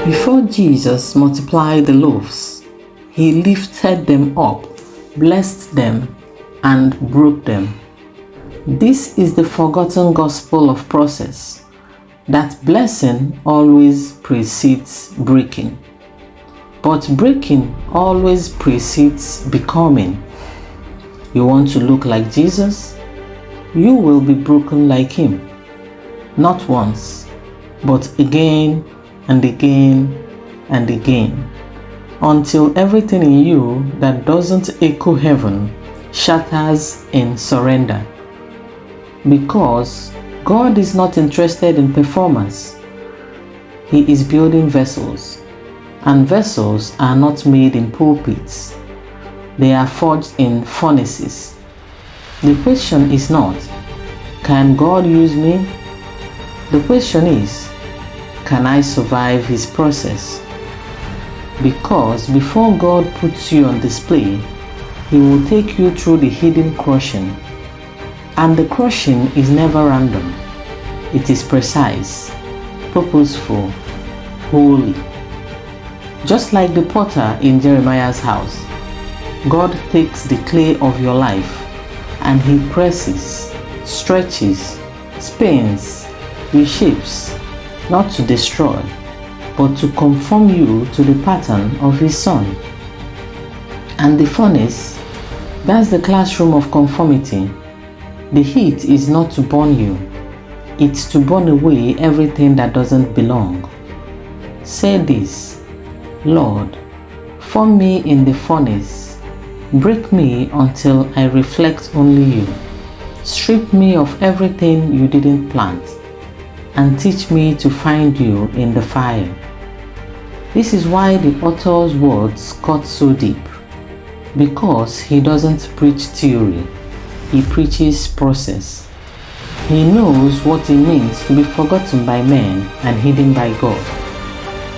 Before Jesus multiplied the loaves, he lifted them up, blessed them, and broke them. This is the forgotten gospel of process, that blessing always precedes breaking. But breaking always precedes becoming. You want to look like Jesus? You will be broken like him. Not once, but again and again and again, until everything in you that doesn't echo heaven shatters in surrender. Because God is not interested in performance. He is building vessels, and vessels are not made in pulpits. They are forged in furnaces. The question is not, can God use me? The question is, can I survive his process? Because before God puts you on display, he will take you through the hidden crushing. And the crushing is never random. It is precise, purposeful, holy. Just like the potter in Jeremiah's house, God takes the clay of your life and he presses, stretches, spins, reshapes, not to destroy, but to conform you to the pattern of his Son. And the furnace, that's the classroom of conformity. The heat is not to burn you, it's to burn away everything that doesn't belong. Say this, Lord, form me in the furnace, break me until I reflect only you. Strip me of everything you didn't plant, and teach me to find you in the fire. This is why the author's words cut so deep, because he doesn't preach theory, he preaches process. He knows what it means to be forgotten by men and hidden by God.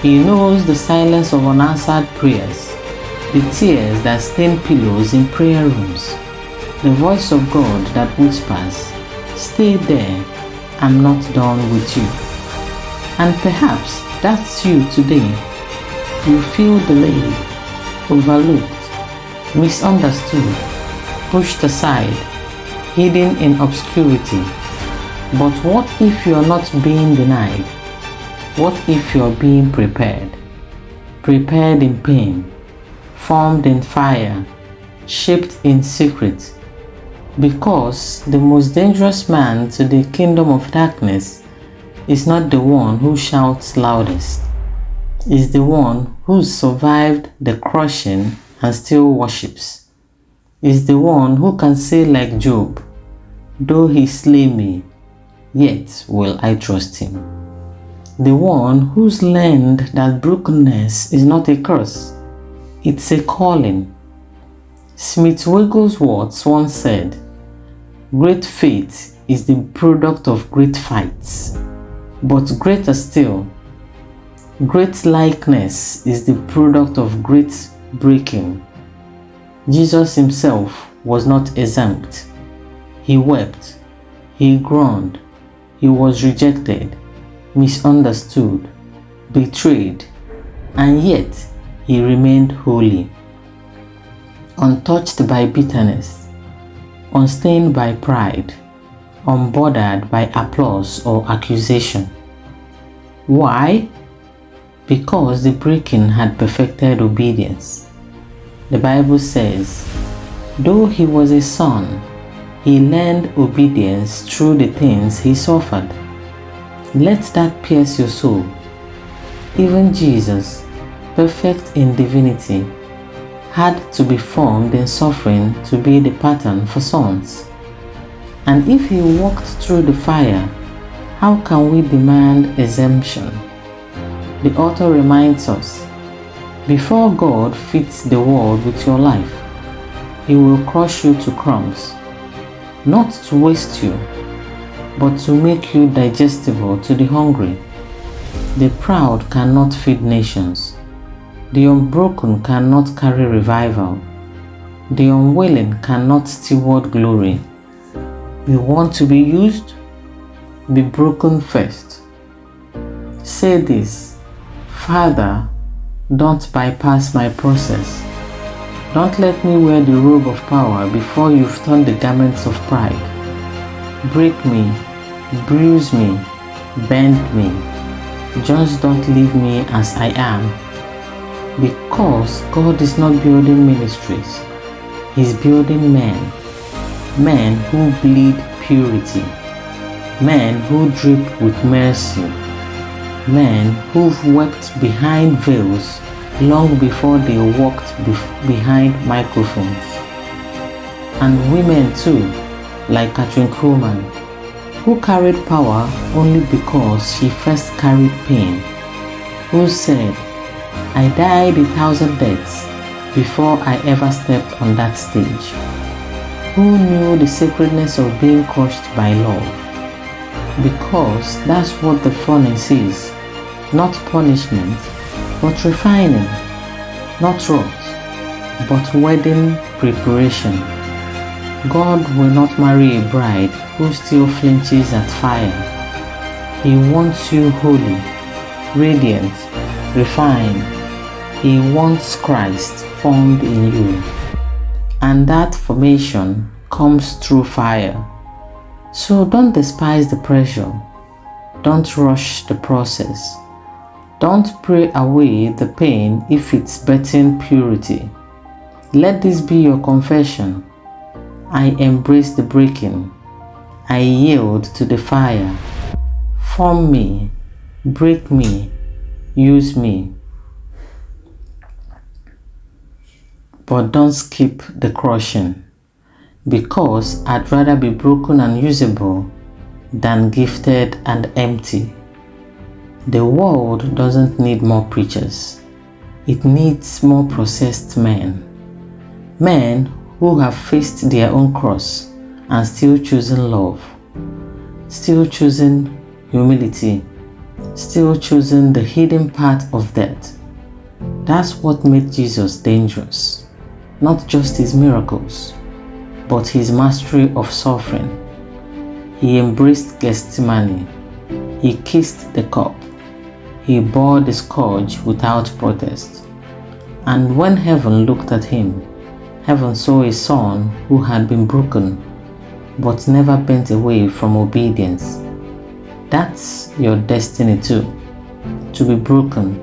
He knows the silence of unanswered prayers, the tears that stain pillows in prayer rooms, the voice of God that whispers, "Stay there, I'm not done with you." And perhaps that's you today. You feel delayed, overlooked, misunderstood, pushed aside, hidden in obscurity. But what if you're not being denied? What if you're being prepared? Prepared in pain, formed in fire, shaped in secret. Because the most dangerous man to the kingdom of darkness is not the one who shouts loudest, is the one who survived the crushing and still worships, is the one who can say like Job, "Though he slay me, yet will I trust him." The one who's learned that brokenness is not a curse, it's a calling. Smith Wigglesworth once said, "Great faith is the product of great fights, but greater still, great likeness is the product of great breaking." Jesus himself was not exempt. He wept, he groaned, he was rejected, misunderstood, betrayed, and yet he remained holy, untouched by bitterness, unstained by pride, unbothered by applause or accusation. Why? Because the breaking had perfected obedience. The Bible says, though he was a son, he learned obedience through the things he suffered. Let that pierce your soul. Even Jesus, perfect in divinity, had to be formed in suffering to be the pattern for sons. And if he walked through the fire, how can we demand exemption? The author reminds us, before God fits the world with your life, he will crush you to crumbs, not to waste you, but to make you digestible to the hungry. The proud cannot feed nations. The unbroken cannot carry revival. The unwilling cannot steward glory. You want to be used? Be broken first. Say this, Father, don't bypass my process. Don't let me wear the robe of power before you've torn the garments of pride. Break me, bruise me, bend me. Just don't leave me as I am. Because God is not building ministries. He's building men. Men who bleed purity. Men who drip with mercy. Men who've wept behind veils long before they walked behind microphones. And women too, like Kathryn Kuhlman, who carried power only because she first carried pain, who said, I died 1,000 deaths before I ever stepped on that stage, who knew the sacredness of being crushed by love. Because that's what the furnace is, not punishment, but refining, not wrath, but wedding preparation. God will not marry a bride who still flinches at fire. He wants you holy, radiant, refined. He wants Christ formed in you. And that formation comes through fire. So don't despise the pressure. Don't rush the process. Don't pray away the pain if it's birthing purity. Let this be your confession. I embrace the breaking. I yield to the fire. Form me, break me, use me. But don't skip the crushing, because I'd rather be broken and usable than gifted and empty. The world doesn't need more preachers. It needs more processed men. Men who have faced their own cross and still choosing love, still choosing humility, still choosing the hidden part of death. That's what made Jesus dangerous. Not just his miracles, but his mastery of suffering. He embraced Gethsemane. He kissed the cup. He bore the scourge without protest. And when heaven looked at him, heaven saw a son who had been broken, but never bent away from obedience. That's your destiny too, to be broken,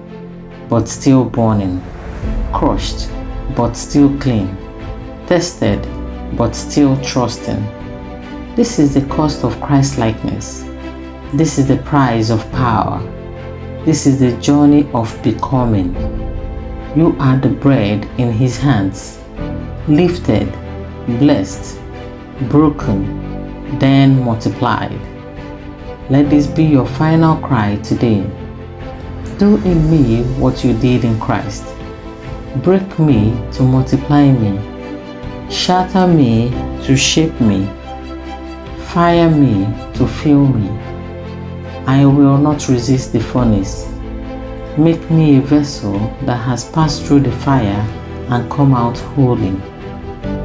but still burning, crushed, but still clean, tested, but still trusting. This is the cost of Christ-likeness. This is the price of power. This is the journey of becoming. You are the bread in his hands, lifted, blessed, broken, then multiplied. Let this be your final cry today. Do in me what you did in Christ. Break me to multiply me. Shatter me to shape me. Fire me to fill me. I will not resist the furnace. Make me a vessel that has passed through the fire and come out holy.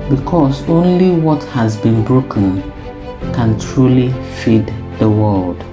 Because only what has been broken can truly feed the world.